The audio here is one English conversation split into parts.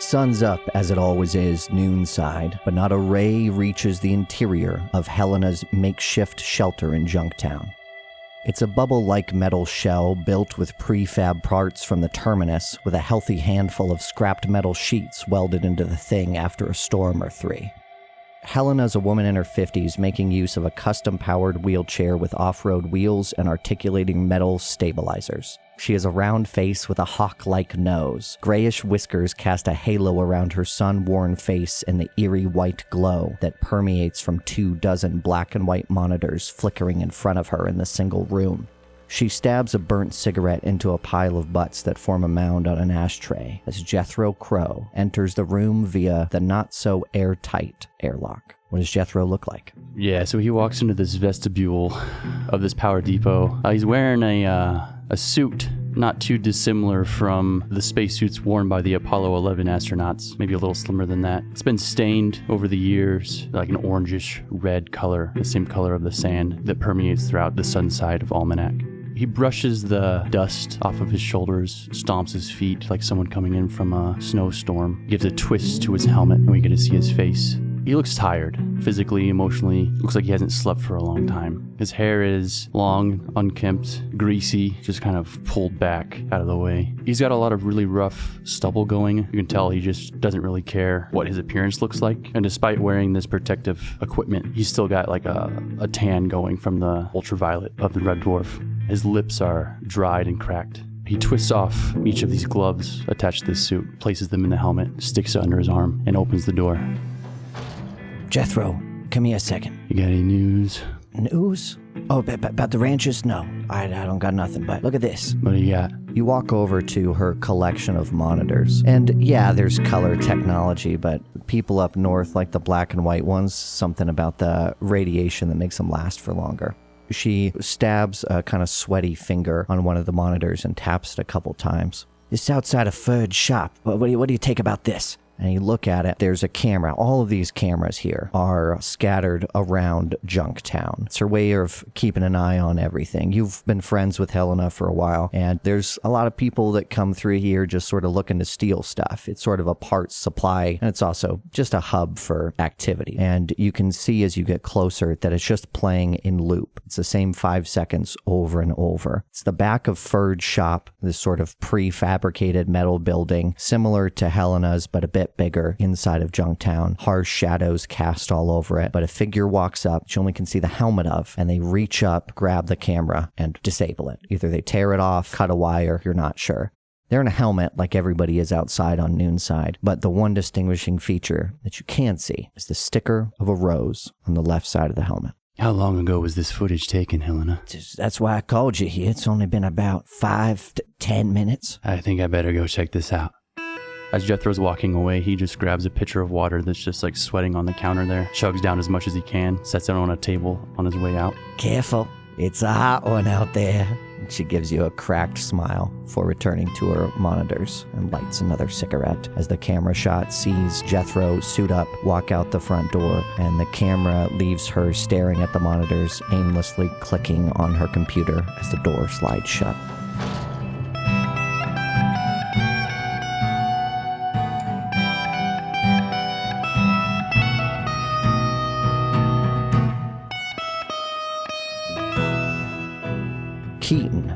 sun's up as it always is noonside, but not a ray reaches the interior of Helena's makeshift shelter in Junktown. It's a bubble-like metal shell built with prefab parts from the Terminus with a healthy handful of scrapped metal sheets welded into the thing after a storm or three. Helena's a woman in her 50s making use of a custom-powered wheelchair with off-road wheels and articulating metal stabilizers. She has a round face with a hawk-like nose. Grayish whiskers cast a halo around her sun-worn face and the eerie white glow that permeates from 24 black and white monitors flickering in front of her in the single room. She stabs a burnt cigarette into a pile of butts that form a mound on an ashtray as Jethro Crow enters the room via the not-so-airtight airlock. What does Jethro look like? Yeah, so he walks into this vestibule of this power depot. He's wearing a suit not too dissimilar from the spacesuits worn by the Apollo 11 astronauts, maybe a little slimmer than that. It's been stained over the years, like an orangish red color, the same color of the sand that permeates throughout the sun side of Almanac. He brushes the dust off of his shoulders, stomps his feet like someone coming in from a snowstorm, gives a twist to his helmet, and we get to see his face. He looks tired, physically, emotionally. Looks like he hasn't slept for a long time. His hair is long, unkempt, greasy, just kind of pulled back out of the way. He's got a lot of really rough stubble going. You can tell he just doesn't really care what his appearance looks like. And despite wearing this protective equipment, he's still got like a tan going from the ultraviolet of the red dwarf. His lips are dried and cracked. He twists off each of these gloves attached to this suit, places them in the helmet, sticks it under his arm, and opens the door. Jethro, come here a second. You got any news? News? Oh, about the ranches? No, I don't got nothing, but look at this. What do you got? You walk over to her collection of monitors, and yeah, there's color technology, but people up north like the black and white ones, something about the radiation that makes them last for longer. She stabs a kind of sweaty finger on one of the monitors and taps it a couple times. It's outside a Ferd's shop. What do you take about this? And you look at it, there's a camera. All of these cameras here are scattered around Junktown. It's her way of keeping an eye on everything. You've been friends with Helena for a while, and there's a lot of people that come through here just sort of looking to steal stuff. It's sort of a parts supply, and it's also just a hub for activity. And you can see as you get closer that it's just playing in loop. It's the same 5 seconds over and over. It's the back of Ferd's shop, this sort of prefabricated metal building, similar to Helena's, but a bit bigger inside of Junktown. Harsh shadows cast all over it, but a figure walks up, which you only can see the helmet of, and they reach up, grab the camera, and disable it. Either they tear it off, cut a wire, you're not sure. They're in a helmet like everybody is outside on Noonside, but the one distinguishing feature that you can see is the sticker of a rose on the left side of the helmet. How long ago was this footage taken, Helena? That's why I called you here. It's only been about 5 to 10 minutes. I think I better go check this out. As Jethro's walking away, he just grabs a pitcher of water that's just like sweating on the counter there, chugs down as much as he can, sets it on a table on his way out. Careful, it's a hot one out there. She gives you a cracked smile before returning to her monitors and lights another cigarette as the camera shot sees Jethro suit up, walk out the front door, and the camera leaves her staring at the monitors, aimlessly clicking on her computer as the door slides shut. Keaton,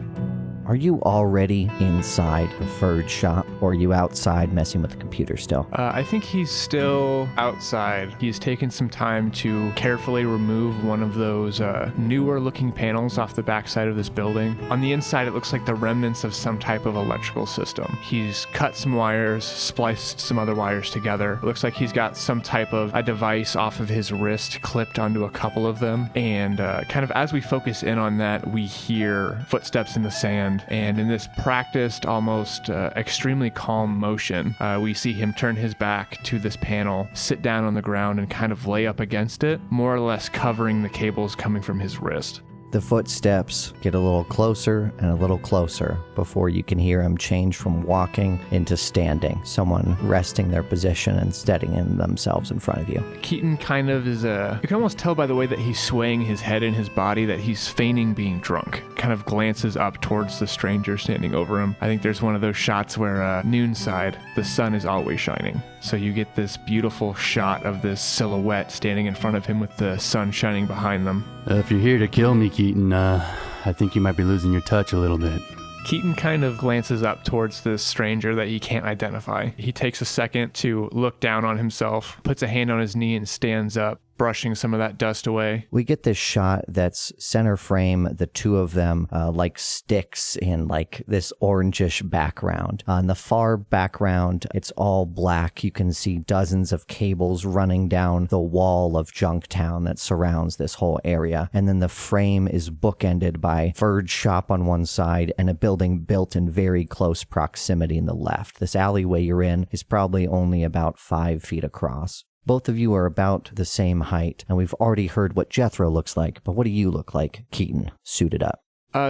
are you already inside the Ferd shop, or are you outside messing with the computer still? I think he's still outside. He's taken some time to carefully remove one of those newer looking panels off the backside of this building. On the inside, it looks like the remnants of some type of electrical system. He's cut some wires, spliced some other wires together. It looks like he's got some type of a device off of his wrist clipped onto a couple of them. And kind of as we focus in on that, we hear footsteps in the sand. And in this practiced, almost extremely calm motion, we see him turn his back to this panel, sit down on the ground, and kind of lay up against it, more or less covering the cables coming from his wrist. The footsteps get a little closer and a little closer before you can hear him change from walking into standing, someone resting their position and steadying themselves in front of you. Keaton kind of is you can almost tell by the way that he's swaying his head and his body that he's feigning being drunk. Kind of glances up towards the stranger standing over him. I think there's one of those shots where noonside, the sun is always shining. So you get this beautiful shot of this silhouette standing in front of him with the sun shining behind them. If you're here to kill me, Keaton, I think you might be losing your touch a little bit. Keaton kind of glances up towards this stranger that he can't identify. He takes a second to look down on himself, puts a hand on his knee and stands up, brushing some of that dust away. We get this shot that's center frame, the two of them like sticks in like this orangish background. On the far background, it's all black. You can see dozens of cables running down the wall of Junktown that surrounds this whole area. And then the frame is bookended by Furge Shop on one side and a building built in very close proximity in the left. This alleyway you're in is probably only about 5 feet across. Both of you are about the same height, and we've already heard what Jethro looks like, but what do you look like, Keaton, suited up?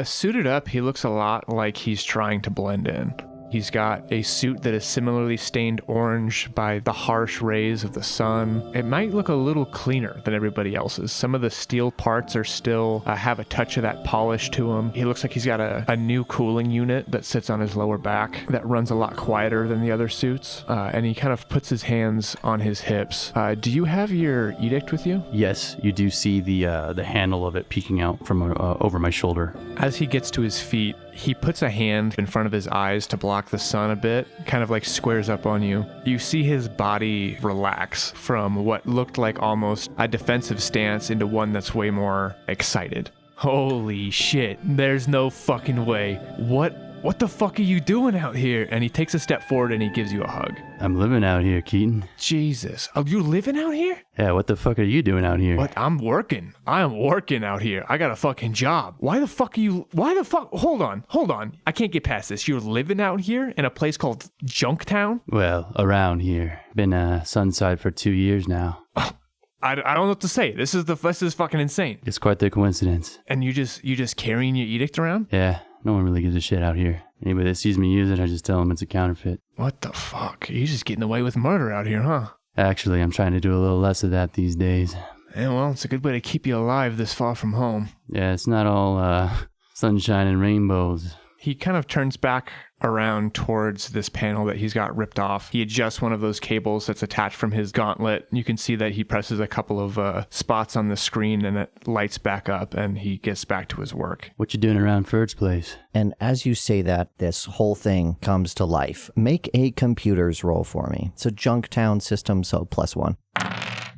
Suited up, he looks a lot like he's trying to blend in. He's got a suit that is similarly stained orange by the harsh rays of the sun. It might look a little cleaner than everybody else's. Some of the steel parts are still have a touch of that polish to him. He looks like he's got a new cooling unit that sits on his lower back that runs a lot quieter than the other suits. And he kind of puts his hands on his hips. Do you have your edict with you? Yes, you do see the handle of it peeking out from over my shoulder. As he gets to his feet, he puts a hand in front of his eyes to block the sun a bit, kind of like squares up on you. You see his body relax from what looked like almost a defensive stance into one that's way more excited. Holy shit, there's no fucking way. What the fuck are you doing out here? And he takes a step forward and he gives you a hug. I'm living out here, Keaton. Jesus. Oh, you living out here? Yeah, what the fuck are you doing out here? What? I'm working. I am working out here. I got a fucking job. Why the fuck? Hold on. I can't get past this. You're living out here in a place called Junktown? Well, around here. Been Sunside for 2 years now. I don't know what to say. This is fucking insane. It's quite the coincidence. And you just carrying your edict around? Yeah. No one really gives a shit out here. Anybody that sees me use it, I just tell them it's a counterfeit. What the fuck? You're just getting away with murder out here, huh? Actually, I'm trying to do a little less of that these days. Yeah, well, it's a good way to keep you alive this far from home. Yeah, it's not all sunshine and rainbows. He kind of turns back around towards this panel that he's got ripped off. He adjusts one of those cables that's attached from his gauntlet. You can see that he presses a couple of spots on the screen and it lights back up and he gets back to his work. What you doing around Ferd's place? And as you say that, this whole thing comes to life. Make a computers roll for me. It's a Junktown system, so +1.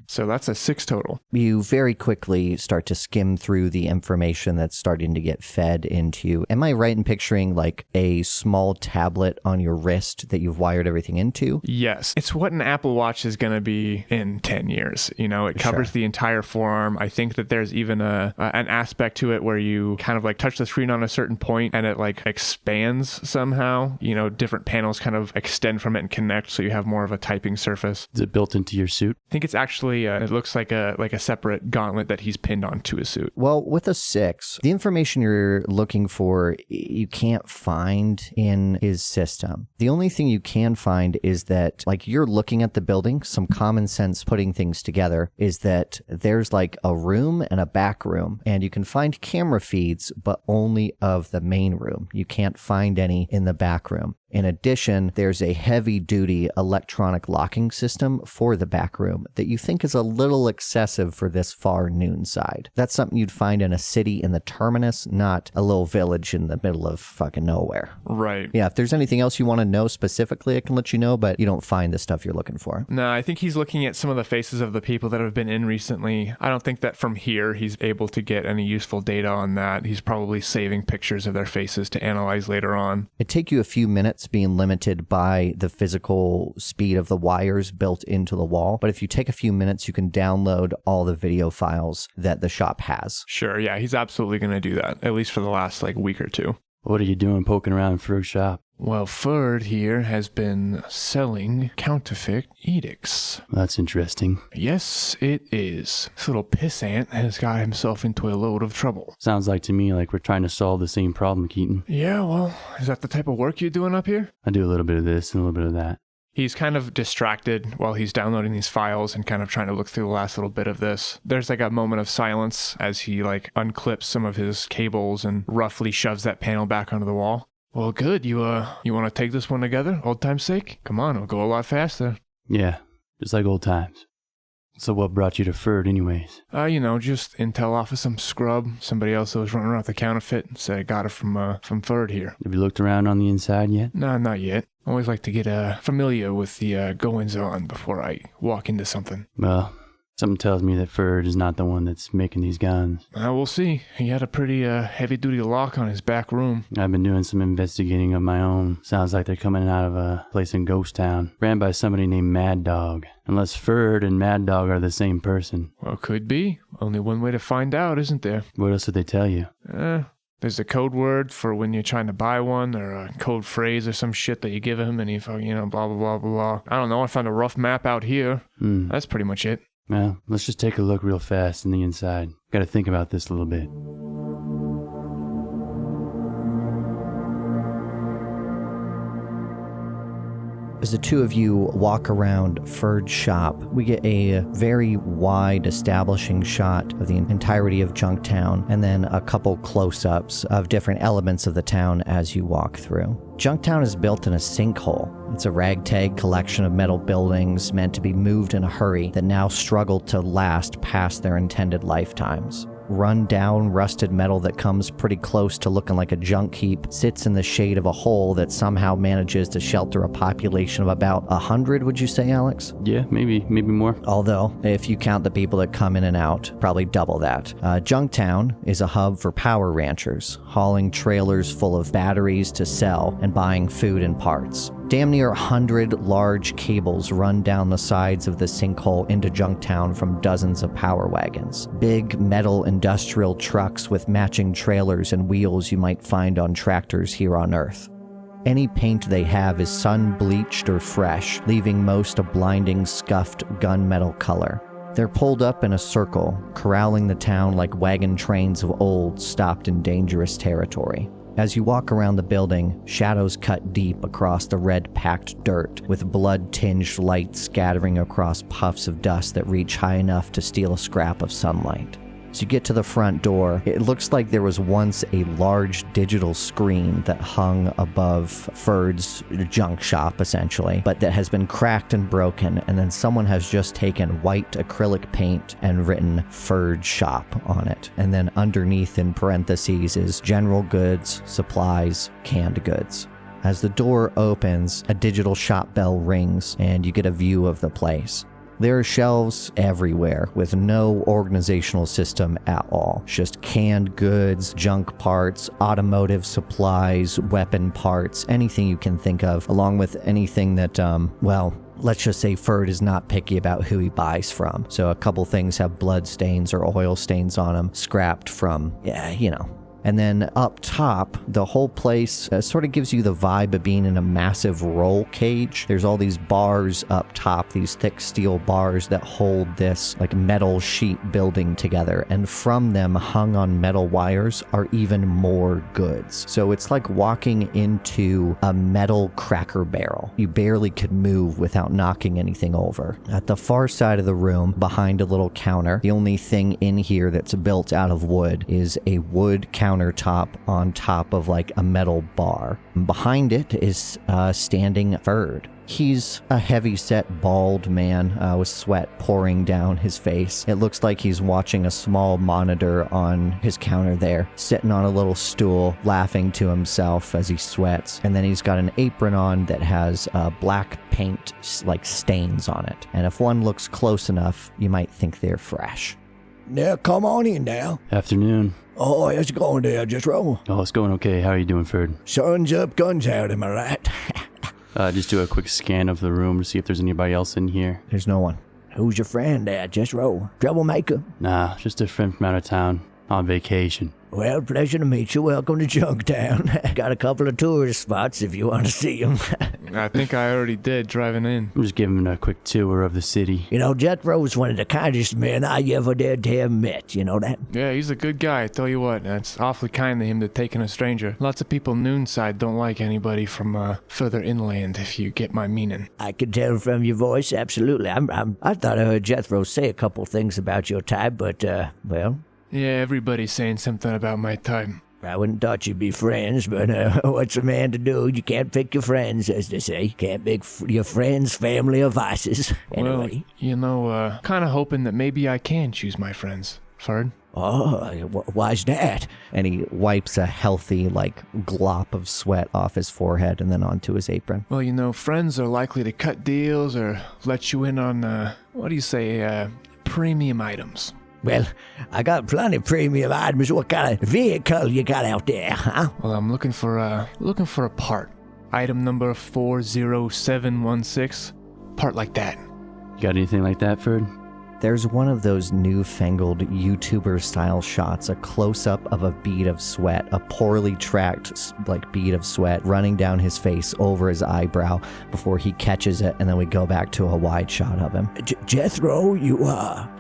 So that's a 6 total. You very quickly start to skim through the information that's starting to get fed into you. Am I right in picturing like a small tablet on your wrist that you've wired everything into? Yes. It's what an Apple Watch is going to be in 10 years. You know, it covers the entire forearm. I think that there's even an aspect to it where you kind of like touch the screen on a certain point and it like expands somehow. You know, different panels kind of extend from it and connect so you have more of a typing surface. Is it built into your suit? I think it's actually it looks like a separate gauntlet that he's pinned onto his suit. Well, with a 6, the information you're looking for, you can't find in his system. The only thing you can find is that, like, you're looking at the building, some common sense putting things together is that there's like a room and a back room, and you can find camera feeds, but only of the main room. You can't find any in the back room. In addition, there's a heavy-duty electronic locking system for the back room that you think is a little excessive for this far noon side. That's something you'd find in a city in the Terminus, not a little village in the middle of fucking nowhere. Right. Yeah, if there's anything else you want to know specifically, I can let you know, but you don't find the stuff you're looking for. No, I think he's looking at some of the faces of the people that have been in recently. I don't think that from here he's able to get any useful data on that. He's probably saving pictures of their faces to analyze later on. It'd take you a few minutes being limited by the physical speed of the wires built into the wall. But if you take a few minutes, you can download all the video files that the shop has. Sure, yeah, he's absolutely going to do that, at least for the last week or two. What are you doing poking around Frug's shop? Well, Ferd here has been selling counterfeit edicts. That's interesting. Yes, it is. This little pissant has got himself into a load of trouble. Sounds like to me like we're trying to solve the same problem, Keaton. Yeah, well, is that the type of work you're doing up here? I do a little bit of this and a little bit of that. He's kind of distracted while he's downloading these files and kind of trying to look through the last little bit of this. There's like a moment of silence as he unclips some of his cables and roughly shoves that panel back onto the wall. Well, good. You want to take this one together, old time's sake? Come on, it'll go a lot faster. Yeah, just like old times. So what brought you to Ferd anyways? Just intel off of some scrub. Somebody else that was running around with the counterfeit and said I got it from Ferd here. Have you looked around on the inside yet? Nah, not yet. I always like to get familiar with the goings-on before I walk into something. Well, something tells me that Ferd is not the one that's making these guns. We'll see. He had a pretty heavy-duty lock on his back room. I've been doing some investigating of my own. Sounds like they're coming out of a place in Ghost Town, ran by somebody named Mad Dog. Unless Ferd and Mad Dog are the same person. Well, could be. Only one way to find out, isn't there? What else did they tell you? There's a code word for when you're trying to buy one, or a code phrase or some shit that you give him, and he fucking, blah, blah, blah, blah. I don't know, I found a rough map out here. That's pretty much it. Well, let's just take a look real fast in the inside. Gotta think about this a little bit. As the two of you walk around Ferd's shop, we get a very wide establishing shot of the entirety of Junktown, and then a couple close-ups of different elements of the town as you walk through. Junktown is built in a sinkhole. It's a ragtag collection of metal buildings meant to be moved in a hurry that now struggle to last past their intended lifetimes. Run-down, rusted metal that comes pretty close to looking like a junk heap sits in the shade of a hole that somehow manages to shelter a population of about 100, would you say, Alex? Yeah, maybe more. Although, if you count the people that come in and out, probably double that. Junktown is a hub for power ranchers, hauling trailers full of batteries to sell and buying food and parts. Damn near 100 large cables run down the sides of the sinkhole into Junktown from dozens of power wagons. Big metal industrial trucks with matching trailers and wheels you might find on tractors here on Earth. Any paint they have is sun-bleached or fresh, leaving most a blinding, scuffed gunmetal color. They're pulled up in a circle, corralling the town like wagon trains of old stopped in dangerous territory. As you walk around the building, shadows cut deep across the red-packed dirt, with blood-tinged light scattering across puffs of dust that reach high enough to steal a scrap of sunlight. As you get to the front door, it looks like there was once a large digital screen that hung above Ferd's junk shop, essentially, but that has been cracked and broken, and then someone has just taken white acrylic paint and written Ferd Shop on it. And then underneath in parentheses is general goods, supplies, canned goods. As the door opens, a digital shop bell rings, and you get a view of the place. There are shelves everywhere with no organizational system at all. Just canned goods, junk parts, automotive supplies, weapon parts, anything you can think of, along with anything that, let's just say Ferd is not picky about who he buys from. So a couple things have blood stains or oil stains on them, scrapped from, And then up top, the whole place sort of gives you the vibe of being in a massive roll cage. There's all these bars up top, these thick steel bars that hold this metal sheet building together. And from them, hung on metal wires, are even more goods. So it's like walking into a metal Cracker Barrel. You barely could move without knocking anything over. At the far side of the room, behind a little counter, the only thing in here that's built out of wood is a wood countertop on top of a metal bar. Behind it is standing Ferd. He's a heavy-set, bald man with sweat pouring down his face. It looks like he's watching a small monitor on his counter there, sitting on a little stool, laughing to himself as he sweats. And then he's got an apron on that has black paint, stains on it. And if one looks close enough, you might think they're fresh. Now, come on in now. Afternoon. Oh, how's it going there, just roll? Oh, it's going okay. How are you doing, Ferd? Sun's up, guns out, am I right? Just do a quick scan of the room to see if there's anybody else in here. There's no one. Who's your friend there, just roll? Troublemaker? Nah, just a friend from out of town. On vacation. Well, pleasure to meet you. Welcome to Junktown. Got a couple of tourist spots if you want to see them. I think I already did driving in. I'm just giving him a quick tour of the city. You know, Jethro's one of the kindest men I ever did have met. You know that? Yeah, he's a good guy. I tell you what, that's awfully kind of him to take in a stranger. Lots of people Noonside don't like anybody from further inland, if you get my meaning. I could tell from your voice, absolutely. I thought I heard Jethro say a couple things about your type, but, well, Yeah, everybody's saying something about my type. I wouldn't thought you'd be friends, but what's a man to do? You can't pick your friends, as they say. Can't pick your friends, family, or vices. Anyway. Well, you know, kind of hoping that maybe I can choose my friends, Ferd. Oh, why's that? And he wipes a healthy, glop of sweat off his forehead and then onto his apron. Well, you know, friends are likely to cut deals or let you in on, premium items. Well, I got plenty of premium items. What kind of vehicle you got out there, huh? Well, I'm looking for a part. Item number 40716. Part like that. You got anything like that, Ferd? There's one of those newfangled YouTuber-style shots, a close-up of a bead of sweat, a poorly tracked, bead of sweat running down his face over his eyebrow before he catches it, and then we go back to a wide shot of him. Jethro,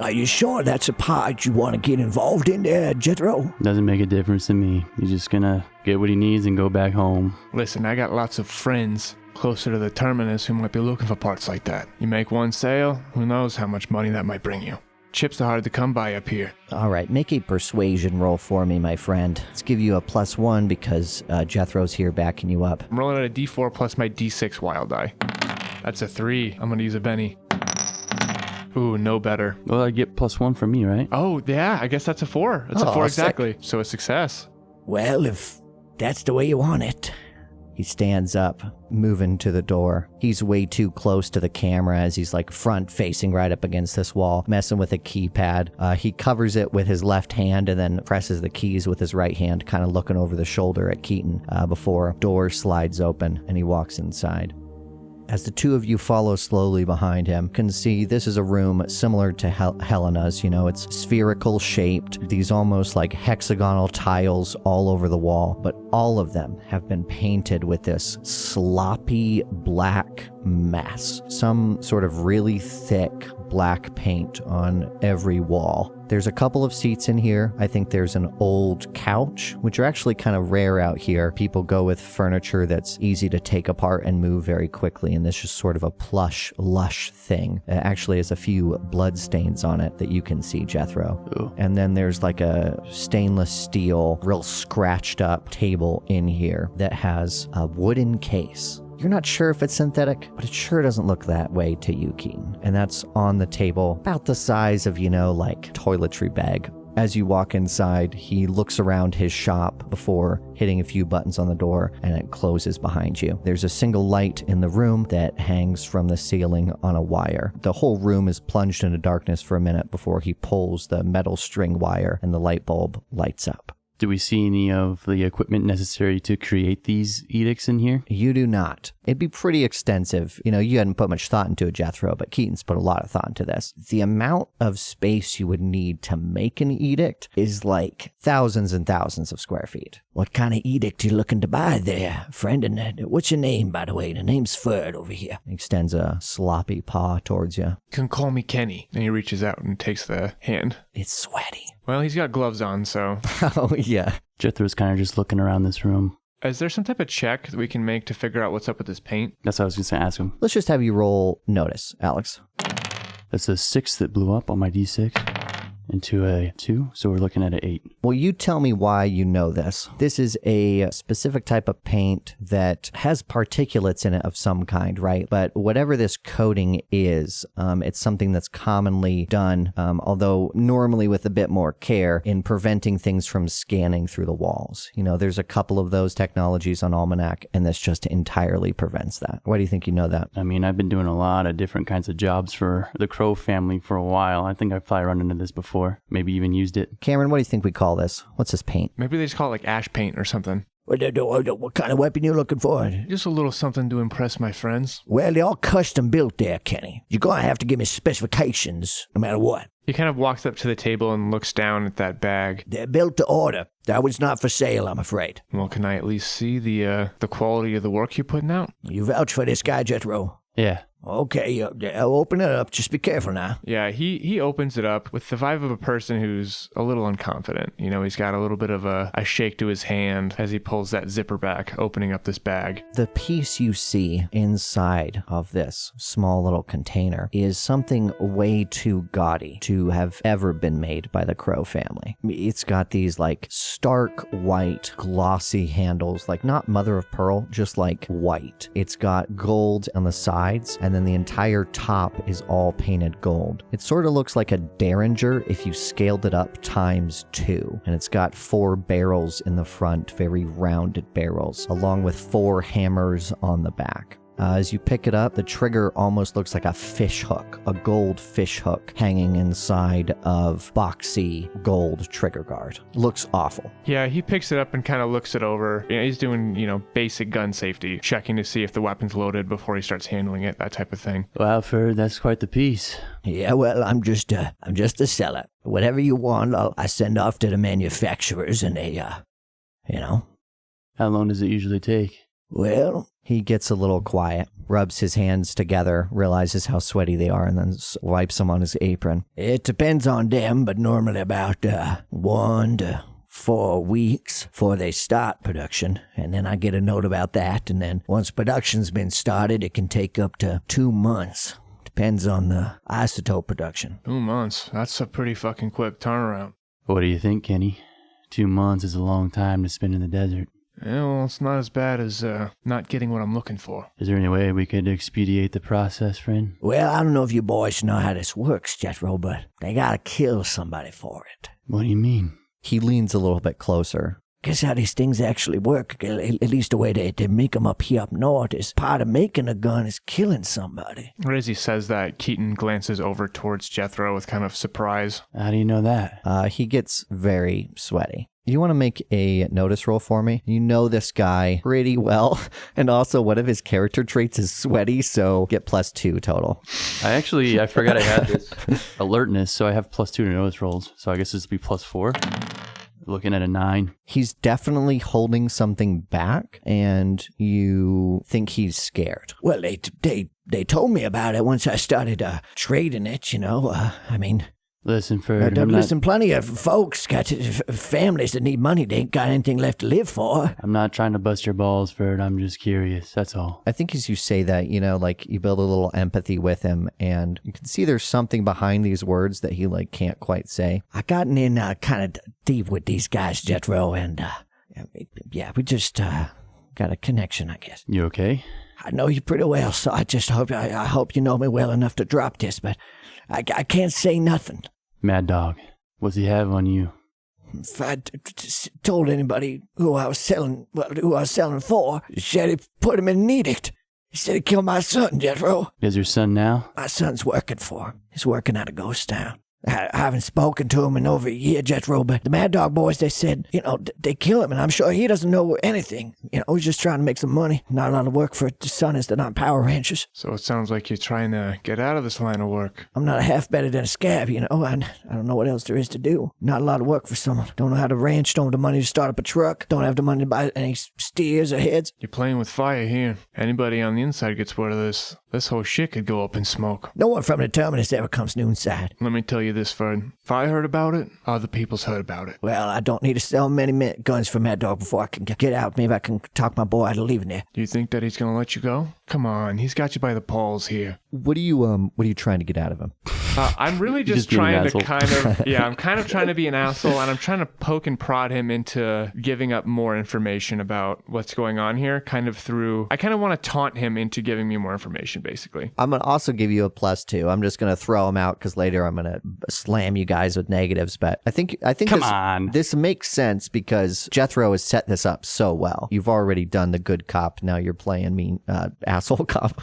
are you sure that's a part you want to get involved in there, Jethro? Doesn't make a difference to me. He's just gonna get what he needs and go back home. Listen, I got lots of friends closer to the Terminus who might be looking for parts like that. You make one sale, who knows how much money that might bring you. Chips are hard to come by up here. All right, make a persuasion roll for me, my friend. Let's give you a +1 because Jethro's here backing you up. I'm rolling at a D4 plus my D6 wild die. That's a 3. I'm gonna use a Benny. Ooh, no better. Well, I get +1 from me, right? Oh, yeah, I guess that's a 4. That's a 4 exactly. So a success. Well, if that's the way you want it. He stands up, moving to the door. He's way too close to the camera as he's front facing right up against this wall, messing with a keypad. He covers it with his left hand and then presses the keys with his right hand, kind of looking over the shoulder at Keaton before a door slides open and he walks inside. As the two of you follow slowly behind him, you can see this is a room similar to Helena's. You know, it's spherical shaped, these almost hexagonal tiles all over the wall, but all of them have been painted with this sloppy black mess. Some sort of really thick black paint on every wall. There's a couple of seats in here. I think there's an old couch, which are actually kind of rare out here. People go with furniture that's easy to take apart and move very quickly, and this is sort of a plush, lush thing. It actually has a few blood stains on it that you can see, Jethro. Ooh. And then there's a stainless steel, real scratched up table in here that has a wooden case. You're not sure if it's synthetic, but it sure doesn't look that way to you, Keaton. And that's on the table, about the size of, toiletry bag. As you walk inside, he looks around his shop before hitting a few buttons on the door, and it closes behind you. There's a single light in the room that hangs from the ceiling on a wire. The whole room is plunged into darkness for a minute before he pulls the metal string wire and the light bulb lights up. Do we see any of the equipment necessary to create these edicts in here? You do not. It'd be pretty extensive. You hadn't put much thought into it, Jethro, but Keaton's put a lot of thought into this. The amount of space you would need to make an edict is thousands and thousands of square feet. What kind of edict you looking to buy there, friend? And what's your name, by the way? The name's Ferd over here. He extends a sloppy paw towards you. You can call me Kenny. And he reaches out and takes the hand. It's sweaty. Well, he's got gloves on, so. Oh, yeah. Jethro's kind of just looking around this room. Is there some type of check that we can make to figure out what's up with this paint? That's what I was going to ask him. Let's just have you roll notice, Alex. That's a 6 that blew up on my D6 into a 2, so we're looking at an 8. Well, you tell me why you know this. This is a specific type of paint that has particulates in it of some kind, right? But whatever this coating is, it's something that's commonly done, although normally with a bit more care, in preventing things from scanning through the walls. There's a couple of those technologies on Almanac, and this just entirely prevents that. Why do you think you know that? I mean, I've been doing a lot of different kinds of jobs for the Crow family for a while. I think I've probably run into this before. Maybe even used it. Cameron, what do you think we call this? What's this paint? Maybe they just call it ash paint or something. What kind of weapon you looking for? Just a little something to impress my friends. Well, they're all custom built there, Kenny. You're going to have to give me specifications, no matter what. He kind of walks up to the table and looks down at that bag. They're built to order. That was not for sale, I'm afraid. Well, can I at least see the quality of the work you're putting out? You vouch for this guy, Jethro? Yeah. Okay, I'll open it up. Just be careful now. Yeah, he opens it up with the vibe of a person who's a little unconfident. You know, he's got a little bit of a shake to his hand as he pulls that zipper back, opening up this bag. The piece you see inside of this small little container is something way too gaudy to have ever been made by the Crow family. It's got these like stark white glossy handles, like not mother of pearl, just like white. It's got gold on the sides, and then the entire top is all painted gold. It sort of looks like a Derringer if you scaled it up times 2. And it's got 4 barrels in the front, very rounded barrels, along with 4 hammers on the back. As you pick it up, the trigger almost looks like a fish hook, a gold fish hook hanging inside of boxy gold trigger guard. Looks awful. Yeah, he picks it up and kind of looks it over. You know, he's doing, basic gun safety, checking to see if the weapon's loaded before he starts handling it, that type of thing. Well, Alfred, that's quite the piece. Yeah, well, I'm just a seller. Whatever you want, I send off to the manufacturers, and they, How long does it usually take? Well, he gets a little quiet, rubs his hands together, realizes how sweaty they are, and then wipes them on his apron. It depends on them, but normally about 1 to 4 weeks before they start production. And then I get a note about that, and then once production's been started, it can take up to 2 months. Depends on the isotope production. 2 months. That's a pretty fucking quick turnaround. What do you think, Kenny? 2 months is a long time to spend in the desert. Yeah, well, it's not as bad as not getting what I'm looking for. Is there any way we could expedite the process, friend? Well, I don't know if you boys know how this works, Jethro, but they gotta kill somebody for it. What do you mean? He leans a little bit closer. Guess how these things actually work, at least the way they make them up here up north, is part of making a gun is killing somebody. Right as he says that, Keaton glances over towards Jethro with kind of surprise. How do you know that? He gets very sweaty. You want to make a notice roll for me? You know this guy pretty well, and also one of his character traits is sweaty, so get +2 total. I forgot I had this alertness, so I have +2 to notice rolls, so I guess this would be +4. Looking at a 9. He's definitely holding something back, and you think he's scared. Well, they told me about it once I started trading it, Listen, Ferd, listen, plenty of folks got families that need money. They ain't got anything left to live for. I'm not trying to bust your balls, Ferd. I'm just curious. That's all. I think as you say that, you build a little empathy with him, and you can see there's something behind these words that he, can't quite say. I gotten in kind of deep with these guys, Jethro, and, we just got a connection, I guess. You okay? I know you pretty well, so I just hope you know me well enough to drop this, but I can't say nothing. Mad Dog, what's he have on you? If I told anybody who I was selling for, he said he put him in an edict. He said he killed my son, Jethro. Is your son now? My son's working for him. He's working at a ghost town. I haven't spoken to him in over a year, Jethro, but the Mad Dog boys, they said, they kill him, and I'm sure he doesn't know anything. He's just trying to make some money. Not a lot of work for the son as they're not power ranchers. So it sounds like you're trying to get out of this line of work. I'm not a half better than a scab, I don't know what else there is to do. Not a lot of work for someone. Don't know how to ranch, don't have the money to start up a truck, don't have the money to buy any steers or heads. You're playing with fire here. Anybody on the inside gets word of this. This whole shit could go up in smoke. No one from the Terminus ever comes noonside. Let me tell you this, Ferd. If I heard about it, other people's heard about it. Well, I don't need to sell many guns for Mad Dog before I can get out. Maybe I can talk my boy out of leaving there. Do you think that he's gonna let you go? Come on, he's got you by the balls here. What are you trying to get out of him? I'm really just trying to I'm kind of trying to be an asshole, and I'm trying to poke and prod him into giving up more information about what's going on here, I kind of want to taunt him into giving me more information, basically. I'm going to also give you a +2. I'm just going to throw him out because later I'm going to slam you guys with negatives, but I think this makes sense because Jethro has set this up so well. You've already done the good cop, now you're playing mean asshole cop.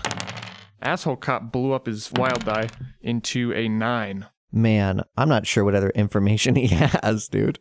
Asshole cop blew up his wild die into a 9. Man, I'm not sure what other information he has, dude.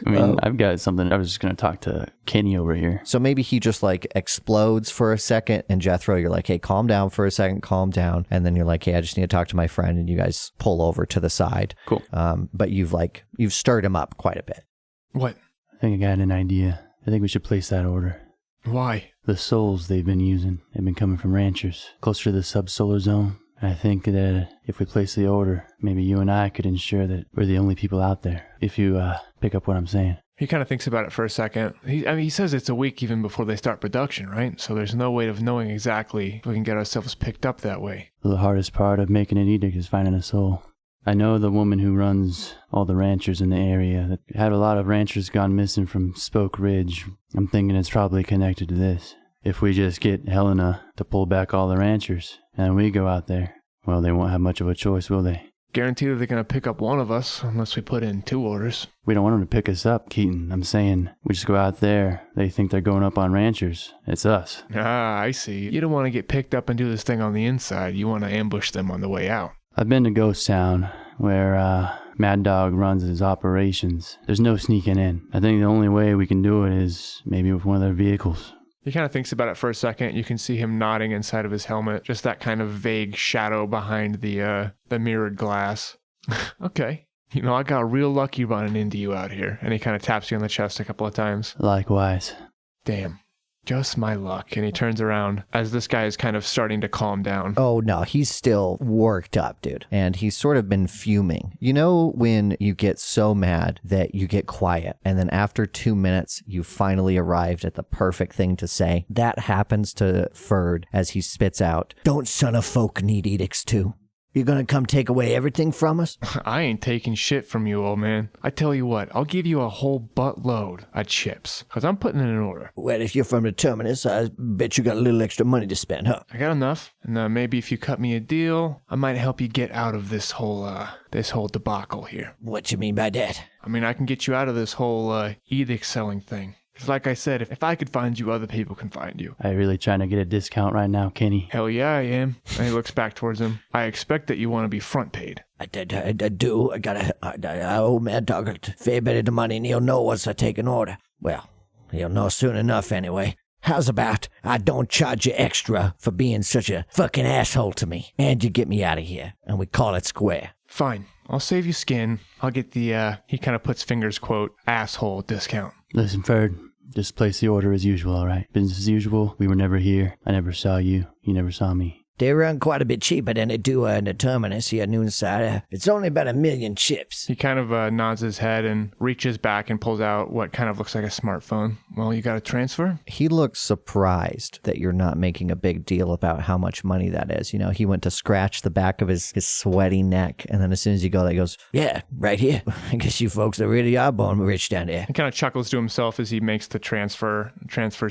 I mean, I've got something. I was just going to talk to Kenny over here. So maybe he just like explodes for a second, and Jethro, you're like, hey, calm down for a second, calm down. And then you're like, hey, I just need to talk to my friend, and you guys pull over to the side. Cool. But you've stirred him up quite a bit. What? I think I got an idea. I think we should place that order. Why? The souls they've been using have been coming from ranchers closer to the subsolar zone. I think that if we place the order, maybe you and I could ensure that we're the only people out there, if you pick up what I'm saying. He kind of thinks about it for a second. He says it's a week even before they start production, right? So there's no way of knowing exactly if we can get ourselves picked up that way. The hardest part of making an edict is finding a soul. I know the woman who runs all the ranchers in the area. That had a lot of ranchers gone missing from Spoke Ridge. I'm thinking it's probably connected to this. If we just get Helena to pull back all the ranchers, and we go out there, well, they won't have much of a choice, will they? Guarantee that they're going to pick up one of us unless we put in 2 orders. We don't want them to pick us up, Keaton. I'm saying we just go out there. They think they're going up on ranchers. It's us. Ah, I see. You don't want to get picked up and do this thing on the inside. You want to ambush them on the way out. I've been to Ghost Town, where Mad Dog runs his operations. There's no sneaking in. I think the only way we can do it is maybe with one of their vehicles. He kind of thinks about it for a second. You can see him nodding inside of his helmet. Just that kind of vague shadow behind the mirrored glass. Okay. You know, I got real lucky running into you out here. And he kind of taps you on the chest a couple of times. Likewise. Damn. Just my luck. And he turns around as this guy is kind of starting to calm down. Oh, no, he's still worked up, dude. And he's sort of been fuming. You know when you get so mad that you get quiet, and then after 2 minutes, you finally arrived at the perfect thing to say? That happens to Ferd as he spits out, Don't son of folk need edicts too? You're gonna come take away everything from us? I ain't taking shit from you, old man. I tell you what, I'll give you a whole buttload of chips. Because I'm putting in an order. Well, if you're from the Terminus, I bet you got a little extra money to spend, huh? I got enough. And maybe if you cut me a deal, I might help you get out of this whole debacle here. What you mean by that? I mean, I can get you out of this whole edict selling thing. Because like I said, if I could find you, other people can find you. Are you really trying to get a discount right now, Kenny? Hell yeah, I am. And he looks back towards him. I expect that you want to be front paid. I do. I owe Mad Dog a fair bit of the money, and he'll know once I take an order. Well, he'll know soon enough anyway. How's about I don't charge you extra for being such a fucking asshole to me, and you get me out of here, and we call it square? Fine. I'll save you skin. I'll get the, he kind of puts fingers, quote, asshole discount. Listen, Ferd. Just place the order as usual, all right? Business as usual. We were never here. I never saw you. You never saw me. They run quite a bit cheaper than they do in the Terminus here at Noonside. It's only about 1 million chips. He kind of nods his head and reaches back and pulls out what kind of looks like a smartphone. Well, you got a transfer? he looks surprised that you're not making a big deal about how much money that is. You know, he went to scratch the back of his sweaty neck, and then as soon as you go there, he goes, Yeah, right here. I guess you folks are really are born rich down there. He kind of chuckles to himself as he makes the transfers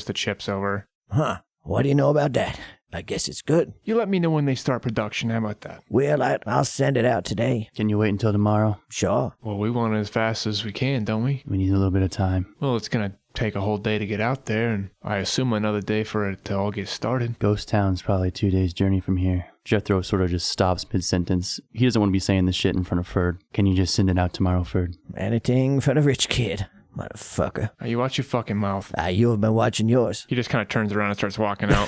the chips over. Huh. What do you know about that? I guess it's good. You let me know when they start production. How about that? Well, I'll send it out today. Can you wait until tomorrow? Sure. Well, we want it as fast as we can, don't we? We need a little bit of time. Well, it's going to take a whole day to get out there, and I assume another day for it to all get started. Ghost Town's probably 2 days' journey from here. Jethro sort of just stops mid-sentence. He doesn't want to be saying this shit in front of Ferd. Can you just send it out tomorrow, Ferd? Anything for the rich kid. Motherfucker. Now, you watch your fucking mouth. You have been watching yours. He just kind of turns around and starts walking out.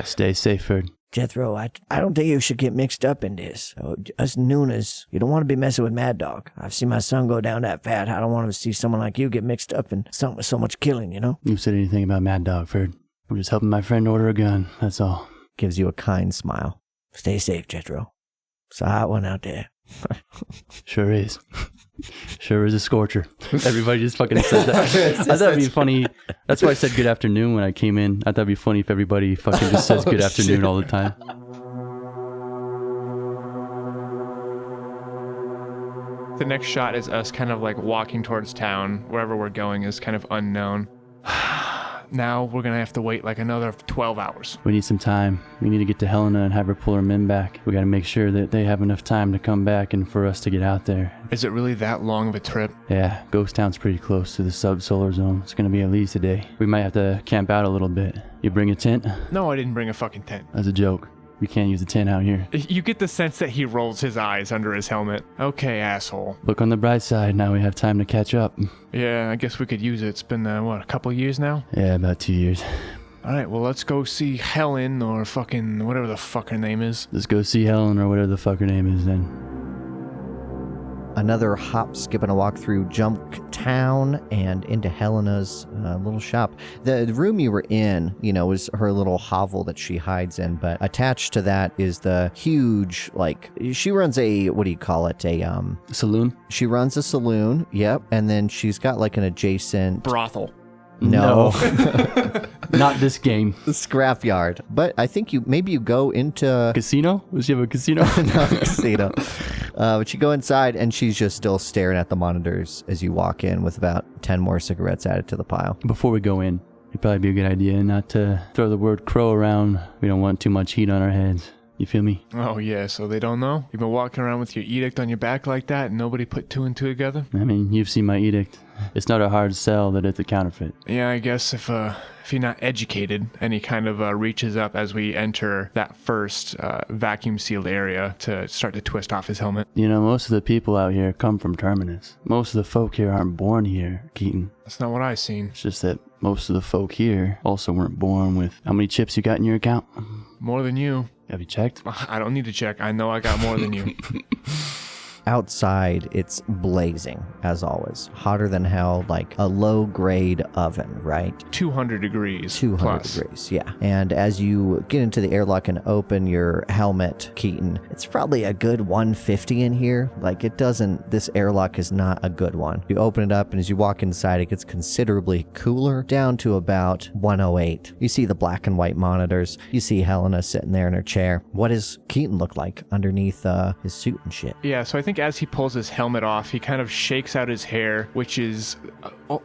Stay safe, Ferd. Jethro, I don't think you should get mixed up in this. Us Nooners, you don't want to be messing with Mad Dog. I've seen my son go down that path. I don't want to see someone like you get mixed up in something with so much killing, you know? You said anything about Mad Dog, Ferd? I'm just helping my friend order a gun, that's all. gives you a kind smile. Stay safe, Jethro. It's a hot one out there. Sure is. Sure is a scorcher. Everybody just fucking said that. I thought it'd be funny. That's why I said good afternoon when I came in. I thought it'd be funny if everybody fucking just says good afternoon all the time. The next shot is us kind of like walking towards town. Wherever we're going is kind of unknown. Now we're going to have to wait like another 12 hours. We need some time. We need to get to Helena and have her pull her men back. We got to make sure that they have enough time to come back and for us to get out there. Is it really that long of a trip? Yeah, Ghost Town's pretty close to the sub-solar zone. It's going to be at least a day. We might have to camp out a little bit. You bring a tent? No, I didn't bring a fucking tent. That's a joke. We can't use the tin out here. You get the sense that he rolls his eyes under his helmet. Okay, asshole. Look on the bright side. Now we have time to catch up. Yeah, I guess we could use it. It's been, a couple years now? Yeah, about 2 years. All right, well, let's go see Helen or fucking whatever the fuck her name is. Let's go see Helen or whatever the fuck her name is then. Another hop, skip, and a walk through Junk Town and into Helena's little shop. The room you were in, was her little hovel that she hides in, but attached to that is the huge, she runs a, what do you call it? Saloon? She runs a saloon, yep, and then she's got an adjacent... Brothel. No. Not this game. The scrapyard. But I think maybe you go into... Casino? Does she have a casino? No, casino. But you go inside and she's just still staring at the monitors as you walk in with about 10 more cigarettes added to the pile. Before we go in, it'd probably be a good idea not to throw the word crow around. We don't want too much heat on our heads. You feel me? Oh, yeah, so they don't know? You've been walking around with your edict on your back like that and nobody put two and two together? I mean, you've seen my edict. It's not a hard sell that it's a counterfeit. Yeah, I guess if you're not educated, and he kind of reaches up as we enter that first vacuum-sealed area to start to twist off his helmet. Most of the people out here come from Terminus. Most of the folk here aren't born here, Keaton. That's not what I've seen. It's just that most of the folk here also weren't born with... How many chips you got in your account? More than you. Have you checked? I don't need to check. I know I got more than you. Outside, it's blazing, as always. Hotter than hell, like a low-grade oven, right? 200 degrees 200 plus. degrees, yeah. And as you get into the airlock and open your helmet, Keaton, it's probably a good 150 in here. This airlock is not a good one. You open it up, and as you walk inside, it gets considerably cooler, down to about 108. You see the black and white monitors. You see Helena sitting there in her chair. What does Keaton look like underneath his suit and shit? Yeah, so I think as he pulls his helmet off, he kind of shakes out his hair, which is,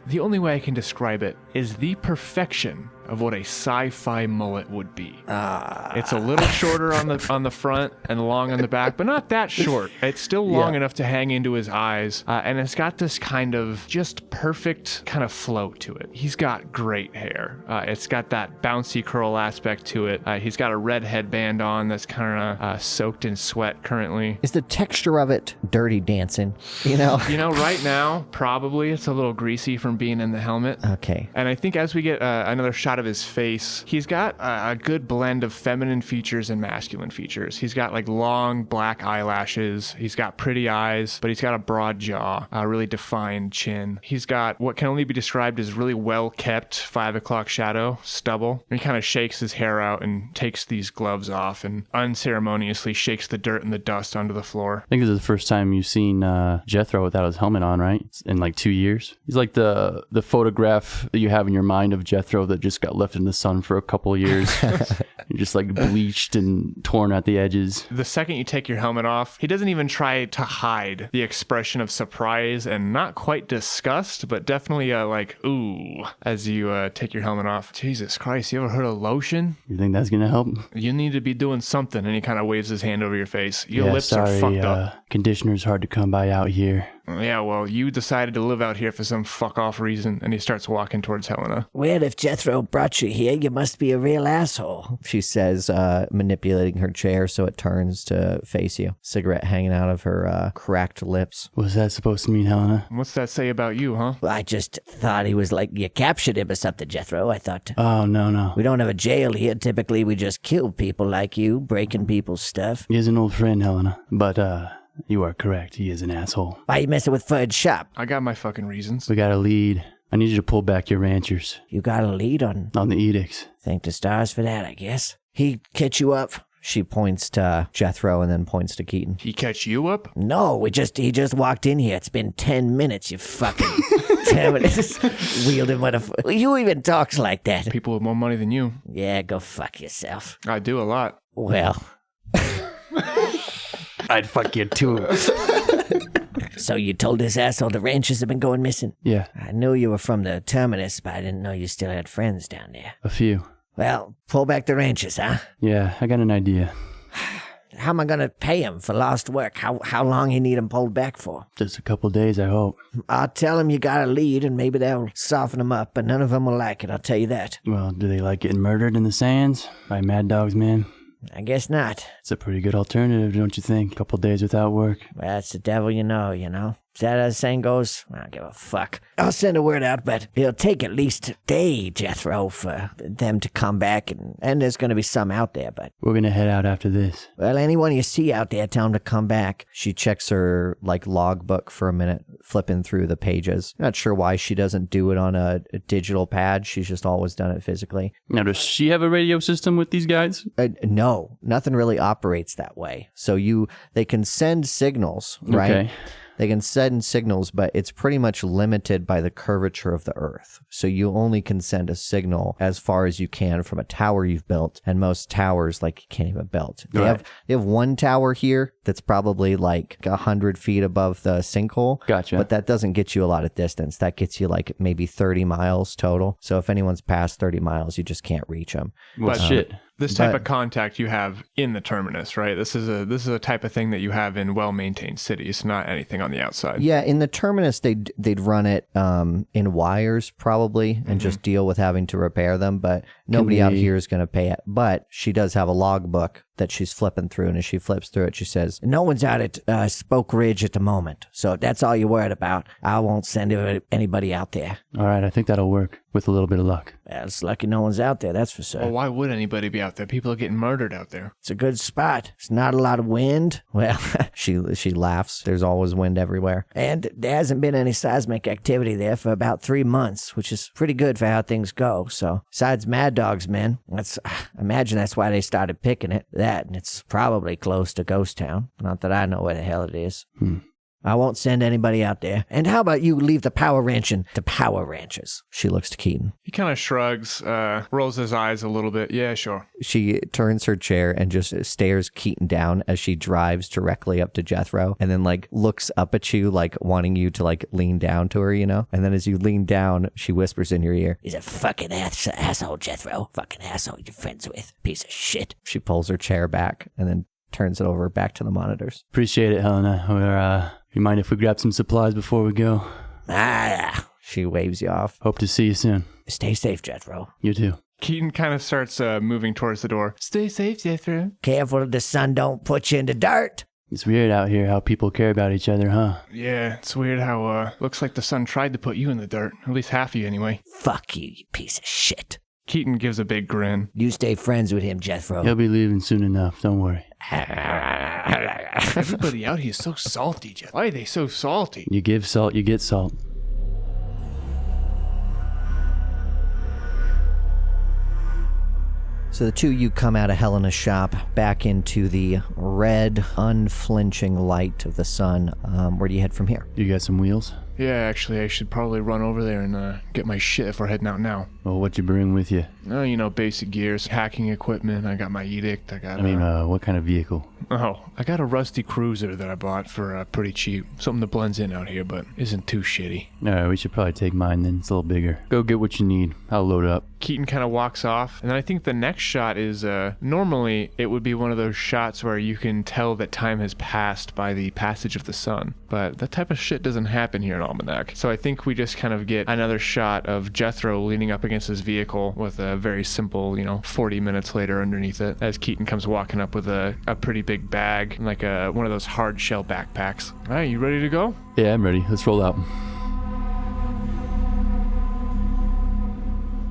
the only way I can describe it, is the perfection of what a sci-fi mullet would be. It's a little shorter on the front and long on the back, but not that short. It's still long enough to hang into his eyes, and it's got this kind of just perfect kind of float to it. He's got great hair. It's got that bouncy curl aspect to it. He's got a red headband on that's kind of soaked in sweat currently. Is the texture of it dirty dancing? Right now, probably it's a little greasy from being in the helmet. Okay. And I think as we get another shot of his face, he's got a good blend of feminine features and masculine features. He's got long black eyelashes. He's got pretty eyes, but he's got a broad jaw, a really defined chin. He's got what can only be described as really well kept 5 o'clock shadow stubble. He kind of shakes his hair out and takes these gloves off and unceremoniously shakes the dirt and the dust onto the floor. I think this is the first time you've seen Jethro without his helmet on, right? In 2 years. He's like the photograph that you have in your mind of Jethro that just got left in the sun for a couple of years. You're just bleached and torn at the edges. The second you take your helmet off, he doesn't even try to hide the expression of surprise and not quite disgust, but definitely ooh, as you take your helmet off. Jesus Christ, you ever heard of lotion? You think that's gonna help? You need to be doing something. And he kind of waves his hand over your face. Your lips are fucked up. Conditioner's hard to come by out here. Yeah, well, you decided to live out here for some fuck-off reason, and he starts walking towards Helena. Well, if Jethro brought you here, you must be a real asshole, she says, manipulating her chair so it turns to face you. Cigarette hanging out of her cracked lips. What's that supposed to mean, Helena? What's that say about you, huh? Well, I just thought he was you captured him or something, Jethro. I thought... Oh, no. We don't have a jail here. Typically, we just kill people like you, breaking people's stuff. He is an old friend, Helena. But, you are correct. He is an asshole. Why are you messing with Fud's shop? I got my fucking reasons. We got a lead. I need you to pull back your ranchers. You got a lead on the edicts. Thank the stars for that, I guess. He catch you up? She points to Jethro and then points to Keaton. He catch you up? No, he just walked in here. It's been 10 minutes, you fucking... Terminus. Wielding you even talks like that. People with more money than you. Yeah, go fuck yourself. I do a lot. Well... I'd fuck you too. So you told this asshole the ranchers have been going missing? Yeah. I knew you were from the Terminus, but I didn't know you still had friends down there. A few. Well, pull back the ranchers, huh? Yeah, I got an idea. How am I going to pay him for lost work? How long he need him pulled back for? Just a couple days, I hope. I'll tell him you got a lead, and maybe they'll soften him up, but none of them will like it, I'll tell you that. Well, do they like getting murdered in the sands by mad dogs, man? I guess not. It's a pretty good alternative, don't you think? A couple days without work. Well, that's the devil you know, you know? Is that how the saying goes? I don't give a fuck. I'll send a word out, but it'll take at least a day, Jethro, for them to come back, and there's going to be some out there, but... We're gonna head out after this. Well, anyone you see out there, tell them to come back. She checks her logbook for a minute, flipping through the pages. Not sure why she doesn't do it on a digital pad. She's just always done it physically. Now, does she have a radio system with these guys? No, nothing really operates that way. So they can send signals, right? Okay. They can send signals, but it's pretty much limited by the curvature of the Earth. So you only can send a signal as far as you can from a tower you've built, and most towers you can't even build. They have one tower here that's probably 100 feet above the sinkhole. Gotcha. But that doesn't get you a lot of distance. That gets you maybe 30 miles total. So if anyone's past 30 miles, you just can't reach them. Well, shit. This type of contact you have in the Terminus, right? This is a type of thing that you have in well-maintained cities, not anything on the outside. Yeah, in the Terminus, they'd run it in wires probably and just deal with having to repair them, but nobody out here is going to pay it. But she does have a logbook that she's flipping through, and as she flips through it, she says, No one's out at Spoke Ridge at the moment, so if that's all you're worried about, I won't send anybody out there. All right, I think that'll work with a little bit of luck. Well, it's lucky no one's out there, that's for sure. Well, why would anybody be out there? People are getting murdered out there. It's a good spot. It's not a lot of wind. Well, she laughs. There's always wind everywhere. and there hasn't been any seismic activity there for about 3 months, which is pretty good for how things go. So, besides Mad Dog's men, I imagine that's why they started picking it. That, and it's probably close to Ghost Town. Not that I know where the hell it is. I won't send anybody out there. And how about you leave the power ranching to power ranchers? She looks to Keaton. He kind of shrugs, rolls his eyes a little bit. Yeah, sure. She turns her chair and just stares Keaton down as she drives directly up to Jethro, and then looks up at you wanting you to lean down to her, you know? And then as you lean down, she whispers in your ear, He's a fucking asshole, Jethro. Fucking asshole you're friends with. Piece of shit. She pulls her chair back and then turns it over back to the monitors. Appreciate it, Helena. You mind if we grab some supplies before we go? She waves you off. Hope to see you soon. Stay safe, Jethro. You too. Keaton kind of starts moving towards the door. Stay safe, Jethro. Careful the sun don't put you in the dirt. It's weird out here how people care about each other, huh? Yeah, it's weird how looks like the sun tried to put you in the dirt. At least half of you anyway. Fuck you, you piece of shit. Keaton gives a big grin. You stay friends with him, Jethro. He'll be leaving soon enough, don't worry. Everybody out here is so salty, Jeff. Why are they so salty? You give salt, you get salt. So the two of you come out of Helena's shop back into the red, unflinching light of the sun. Where do you head from here? You got some wheels? Yeah, actually, I should probably run over there and get my shit if we're heading out now. Well, what you bring with you? Basic gears, hacking equipment. I got my edict. What kind of vehicle? I got a rusty cruiser that I bought for pretty cheap. Something that blends in out here, but isn't too shitty. Alright, we should probably take mine then. It's a little bigger. Go get what you need. I'll load up. Keaton kind of walks off, and then I think the next shot is, normally it would be one of those shots where you can tell that time has passed by the passage of the sun. But that type of shit doesn't happen here in Almanac. So I think we just kind of get another shot of Jethro leaning up against his vehicle with a very simple, 40 minutes later underneath it, as Keaton comes walking up with a pretty big bag, like one of those hard shell backpacks. All right, you ready to go? Yeah, I'm ready. Let's roll out.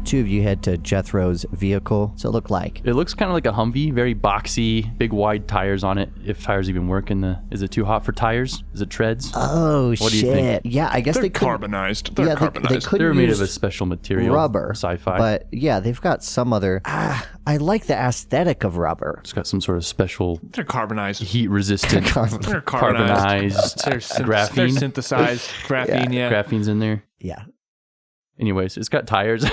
Two of you head to Jethro's vehicle. What's it look like? It looks kind of like a Humvee, very boxy, big wide tires on it. If tires even work is it too hot for tires? Is it treads? Oh, What do you think? Yeah, I guess They're they could. carbonized. They're Yeah, carbonized. they couldn't They're made use of a special material. rubber, Sci-fi. But yeah, they've got some other. I like the aesthetic of rubber. It's got some sort of special They're carbonized. heat resistant, They're carbonized. They're graphene. synthesized. Graphene, yeah. Graphene's in there. Yeah. Anyways, it's got tires,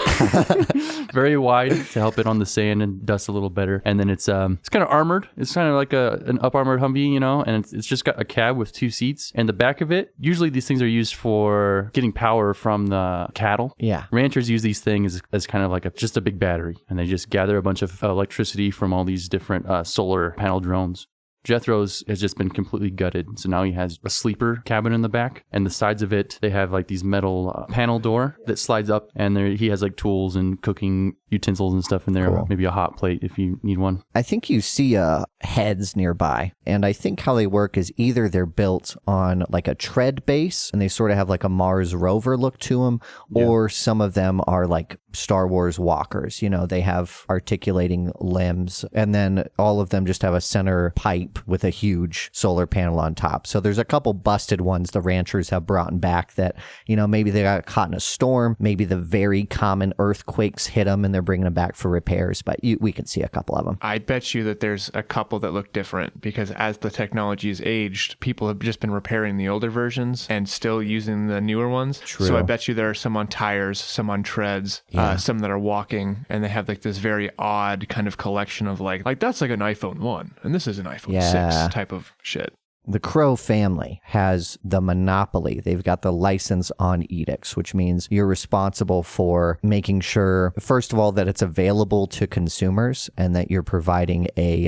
very wide to help it on the sand and dust a little better. And then it's kind of armored. It's kind of like an up armored Humvee, and it's just got a cab with 2 seats. And the back of it, usually these things are used for getting power from the cattle. Yeah. Ranchers use these things as kind of like just a big battery, and they just gather a bunch of electricity from all these different solar panel drones. Jethro's has just been completely gutted, so now he has a sleeper cabin in the back, and the sides of it, they have like these metal panel door that slides up, and he has like tools and cooking utensils and stuff in there. Cool. Maybe a hot plate if you need one. I think you see heads nearby, and I think how they work is either they're built on like a tread base, and they sort of have like a Mars rover look to them, or some of them are like Star Wars walkers. You know, they have articulating limbs, and then all of them just have a center pipe with a huge solar panel on top. So there's a couple busted ones the ranchers have brought back that, you know, maybe they got caught in a storm, maybe the very common earthquakes hit them and they're bringing them back for repairs, but we can see a couple of them. I bet you that there's a couple that look different because as the technology has aged, people have just been repairing the older versions and still using the newer ones. True. So I bet you there are some on tires, some on treads, some that are walking, and they have like this very odd kind of collection of like that's like an iPhone 1 and this is an iPhone 6 type of shit. The Crow family has the monopoly. They've got the license on edicts, which means you're responsible for making sure, first of all, that it's available to consumers and that you're providing a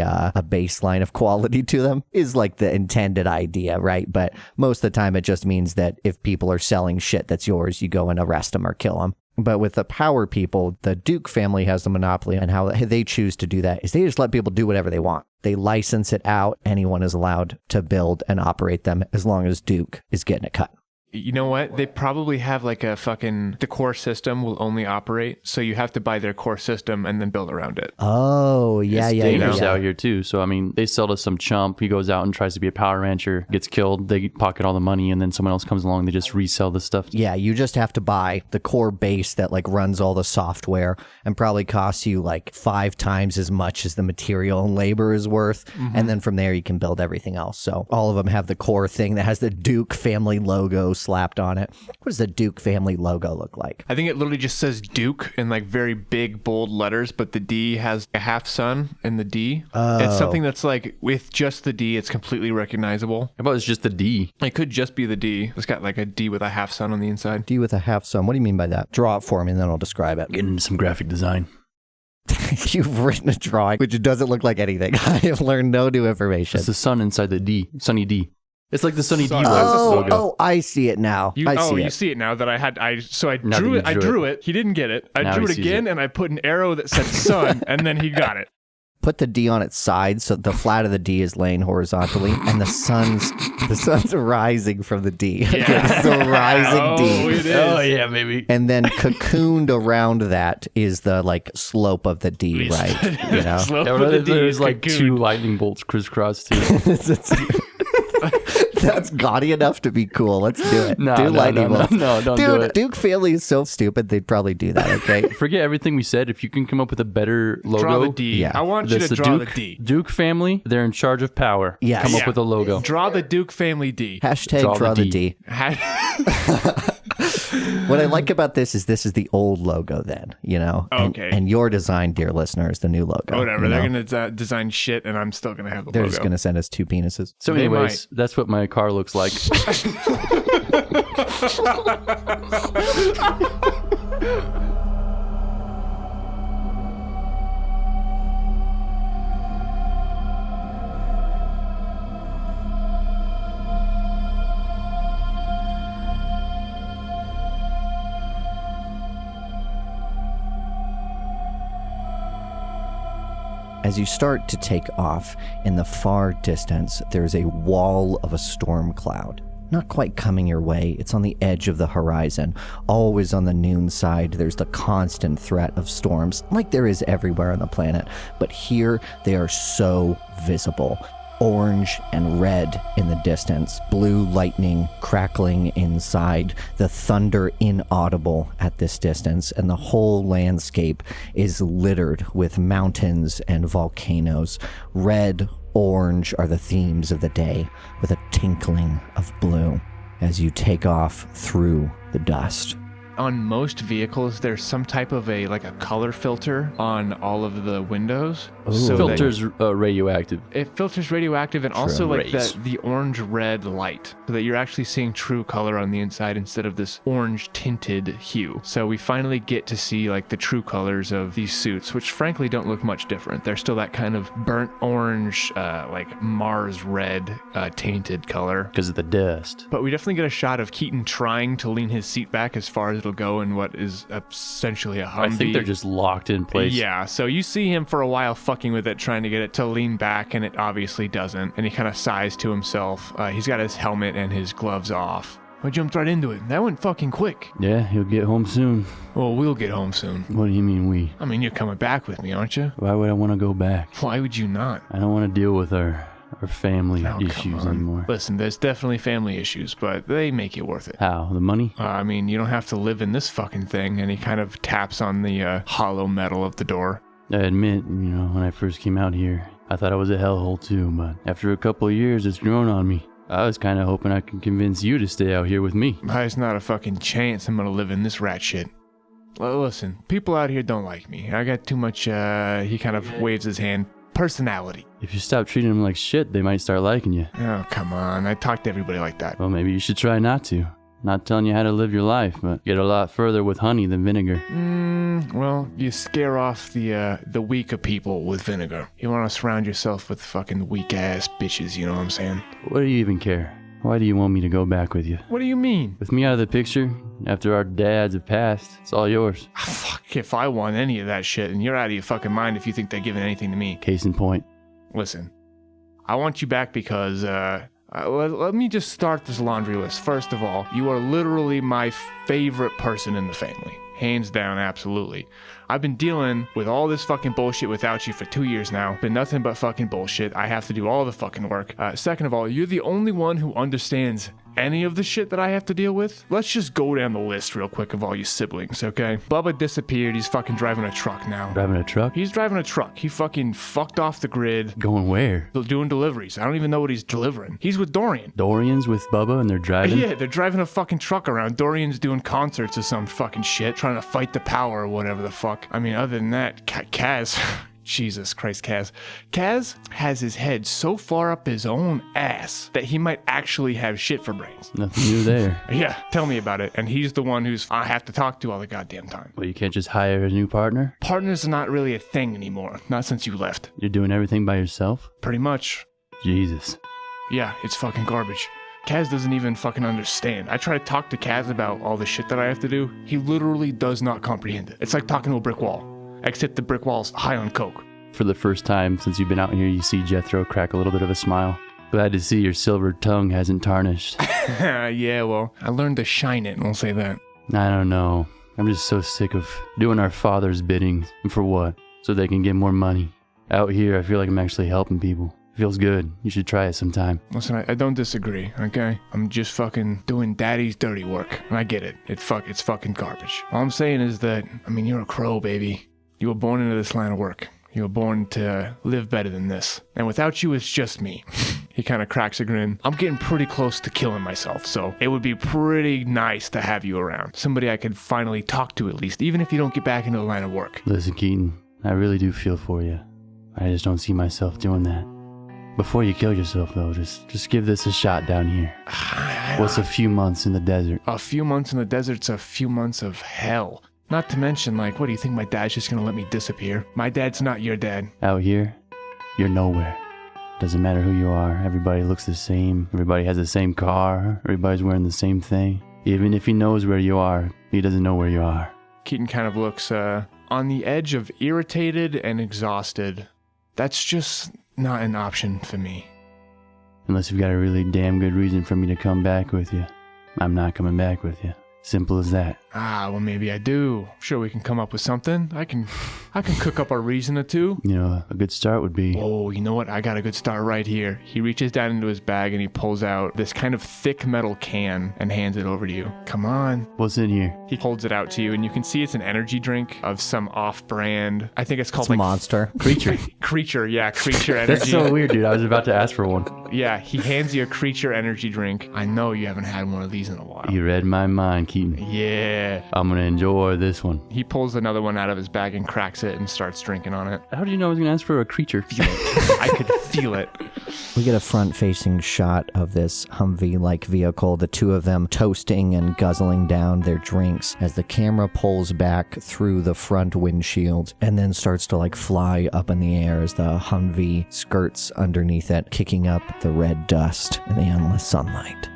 baseline of quality to them is like the intended idea, right? But most of the time, it just means that if people are selling shit that's yours, you go and arrest them or kill them. But with the power people, the Duke family has the monopoly, and how they choose to do that is they just let people do whatever they want. They license it out. Anyone is allowed to build and operate them as long as Duke is getting it cut. You know what? They probably have like the core system will only operate. So you have to buy their core system and then build around it. Oh, yeah. Dangerous out here too. So I mean, they sell to some chump. He goes out and tries to be a power rancher, gets killed. They pocket all the money, and then someone else comes along. They just resell the stuff. Yeah, you just have to buy the core base that like runs all the software and probably costs you like 5 times as much as the material and labor is worth. And then from there you can build everything else. So all of them have the core thing that has the Duke family logo slapped on it. What does the Duke family logo look like? I think it literally just says Duke in like very big bold letters, but the D has a half sun in the D. It's something that's like with just the D, it's completely recognizable. How about it's just the D? It could just be the D. It's got like a D with a half sun on the inside. D with a half sun. What do you mean by that? Draw it for me and then I'll describe it. Get into some graphic design. You've written a drawing, which doesn't look like anything. I have learned no new information. It's the sun inside the D. Sunny D. It's like the Sunny D Sorry. logo. I see it now. You see it now that I drew it. I drew it. He didn't get it. I Now drew he it sees again, it. and I put an arrow that said sun, and then he got it. Put the D on its side so the flat of the D is laying horizontally, and the sun's rising from the D. Yeah. It's a rising D. It is. Oh yeah, maybe. And then cocooned around that is the like slope of the D, right? You know? Slope Yeah, of the D there's is like cocooned. 2 lightning bolts crisscrossed too. That's gaudy enough to be cool. Let's do it. No, do no, lightning no, bolts. no, don't Dude, do it. Duke family is so stupid, they'd probably do that, okay? Forget everything we said. If you can come up with a better logo, Draw the D. Yeah. I want you that's to the draw Duke, the D. Duke family, they're in charge of power. Yes. Come Yeah. up with a logo. Draw the Duke family D. Hashtag draw the D. Ha- What I like about this is the old logo then, you know? Okay. And your design, dear listener, is the new logo. Whatever. you They're know? going to design shit, and I'm still going to have the They're logo. just going to send us 2 penises. So They anyways, that's what my car looks like. As you start to take off, in the far distance, there's a wall of a storm cloud. Not quite coming your way, it's on the edge of the horizon. Always on the noon side, there's the constant threat of storms, like there is everywhere on the planet. But here, they are so visible. Orange and red in the distance, blue lightning crackling inside, the thunder inaudible at this distance, and the whole landscape is littered with mountains and volcanoes. Red, orange are the themes of the day, with a tinkling of blue as you take off through the dust. On most vehicles, there's some type of a color filter on all of the windows. So that Filters radioactive. it filters radioactive and also like Rays. the orange-red light, so that you're actually seeing true color on the inside instead of this orange-tinted hue. So we finally get to see like the true colors of these suits, which frankly don't look much different. They're still that kind of burnt orange, like Mars red tainted color. Because of the dust. But we definitely get a shot of Keaton trying to lean his seat back as far as it'll go in what is essentially a Humvee. I think they're just locked in place. Yeah, so you see him for a while fucking with it, trying to get it to lean back, and it obviously doesn't. And he kind of sighs to himself. He's got his helmet and his gloves off. I jumped right into it. That went fucking quick. Yeah, he'll get home soon. Well, we'll get home soon. What do you mean we? I mean, you're coming back with me, aren't you? Why would I want to go back? Why would you not? I don't want to deal with our family Oh, come issues on. anymore. Listen, there's definitely family issues, but they make it worth it. How? The money? I mean, you don't have to live in this fucking thing. And he kind of taps on the hollow metal of the door. I admit, when I first came out here, I thought I was a hellhole too, but after a couple of years, it's grown on me. I was kind of hoping I could convince you to stay out here with me. There's not a fucking chance I'm gonna live in this rat shit. Listen, people out here don't like me. I got too much, he kind of waves his hand, personality. If you stop treating them like shit, they might start liking you. Oh, come on. I talk to everybody like that. Well, maybe you should try not to. Not telling you how to live your life, but get a lot further with honey than vinegar. Well, you scare off the weaker people with vinegar. You want to surround yourself with fucking weak-ass bitches, you know what I'm saying? What do you even care? Why do you want me to go back with you? What do you mean? With me out of the picture, after our dads have passed, it's all yours. Fuck, if I want any of that shit, and you're out of your fucking mind if you think they're giving anything to me. Case in point. Listen, I want you back because, let me just start this laundry list. First of all, you are literally my favorite person in the family. Hands down, absolutely. I've been dealing with all this fucking bullshit without you for 2 years now. Been nothing but fucking bullshit. I have to do all the fucking work. Second of all, you're the only one who understands any of the shit that I have to deal with. Let's just go down the list real quick of all your siblings, okay? Bubba disappeared. He's fucking driving a truck now. Driving a truck? He's driving a truck. He fucking fucked off the grid. Going where? Doing deliveries. I don't even know what he's delivering. He's with Dorian. Dorian's with Bubba and they're driving? Yeah, they're driving a fucking truck around. Dorian's doing concerts or some fucking shit, trying to fight the power or whatever the fuck. I mean, other than that, Kaz... Jesus Christ, Kaz. Kaz has his head so far up his own ass that he might actually have shit for brains. Nothing new there. Yeah, tell me about it. And he's the one who's I have to talk to all the goddamn time. Well, you can't just hire a new partner? Partners are not really a thing anymore. Not since you left. You're doing everything by yourself? Pretty much. Jesus. Yeah, it's fucking garbage. Kaz doesn't even fucking understand. I try to talk to Kaz about all the shit that I have to do. He literally does not comprehend it. It's like talking to a brick wall. Except the brick wall's high on coke. For the first time since you've been out here, you see Jethro crack a little bit of a smile. Glad to see your silver tongue hasn't tarnished. Yeah, well, I learned to shine it, and we'll say that. I don't know. I'm just so sick of doing our father's bidding. And for what? So they can get more money. Out here, I feel like I'm actually helping people. It feels good. You should try it sometime. Listen, I don't disagree, okay? I'm just fucking doing daddy's dirty work. And I get it. It's fucking garbage. All I'm saying is that, I mean, you're a crow, baby. You were born into this line of work. You were born to live better than this. And without you, it's just me. He kind of cracks a grin. I'm getting pretty close to killing myself, so it would be pretty nice to have you around. Somebody I could finally talk to at least, even if you don't get back into the line of work. Listen, Keaton, I really do feel for you. I just don't see myself doing that. Before you kill yourself, though, just give this a shot down here. What's a few months in the desert? A few months in the desert's a few months of hell. Not to mention, like, what do you think my dad's just gonna let me disappear? My dad's not your dad. Out here, you're nowhere. Doesn't matter who you are, everybody looks the same, everybody has the same car, everybody's wearing the same thing. Even if he knows where you are, he doesn't know where you are. Keaton kind of looks, on the edge of irritated and exhausted. That's just not an option for me. Unless you've got a really damn good reason for me to come back with you. I'm not coming back with you. Simple as that. Well, maybe I do. I'm sure we can come up with something. I can cook up a reason or two. You know, a good start would be... Oh, you know what? I got a good start right here. He reaches down into his bag and he pulls out this kind of thick metal can and hands it over to you. Come on. What's in here? He holds it out to you and you can see it's an energy drink of some off-brand. I think it's called It's Monster. Creature. Creature energy. That's so weird, dude. I was about to ask for one. Yeah, he hands you a Creature energy drink. I know you haven't had one of these in a while. You read my mind, Keaton. Yeah. I'm gonna enjoy this one. He pulls another one out of his bag and cracks it and starts drinking on it. How did you know I was gonna ask for a creature? I could feel it. We get a front-facing shot of this Humvee-like vehicle, the two of them toasting and guzzling down their drinks as the camera pulls back through the front windshield and then starts to like fly up in the air as the Humvee skirts underneath it, kicking up the red dust in the endless sunlight.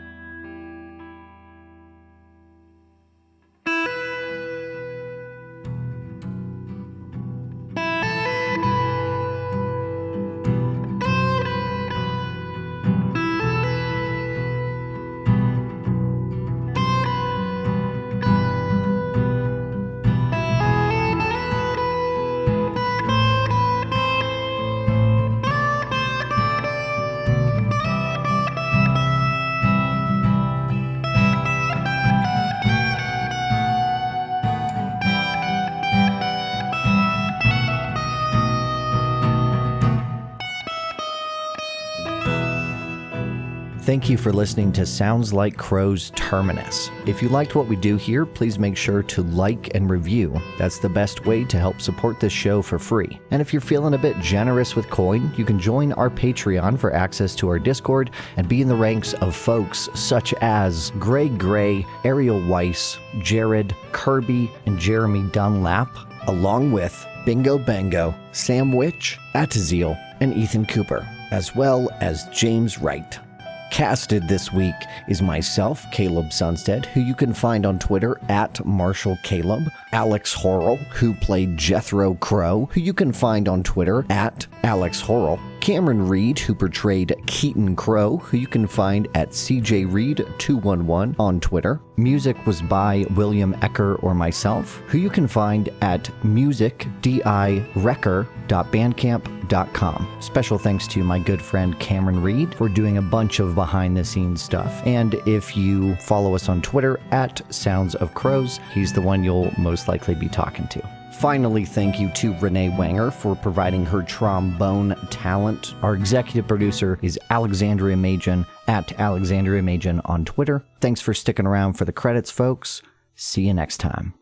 Thank you for listening to Sounds Like Crow's Terminus. If you liked what we do here, please make sure to like and review. That's the best way to help support this show for free. And if you're feeling a bit generous with coin, you can join our Patreon for access to our Discord and be in the ranks of folks such as Greg Gray, Ariel Weiss, Jared, Kirby, and Jeremy Dunlap, along with Bingo Bango, Sam Witch, Ataziel, and Ethan Cooper, as well as James Wright. Casted this week is myself, Caleb Sunstead, who you can find on Twitter at MarshallCaleb, Alex Horrell, who played Jethro Crow, who you can find on Twitter at Alex Horrell, Cameron Reed, who portrayed Keaton Crow, who you can find at CJReed211 on Twitter. Music was by William Ecker or myself, who you can find at musicdirecker.bandcamp.com. Special thanks to my good friend Cameron Reed for doing a bunch of behind-the-scenes stuff. And if you follow us on Twitter at Sounds of Crows, he's the one you'll most likely be talking to. Finally, thank you to Renee Wanger for providing her trombone talent. Our executive producer is Alexandria Majan at Alexandria Majan on Twitter. Thanks for sticking around for the credits, folks. See you next time.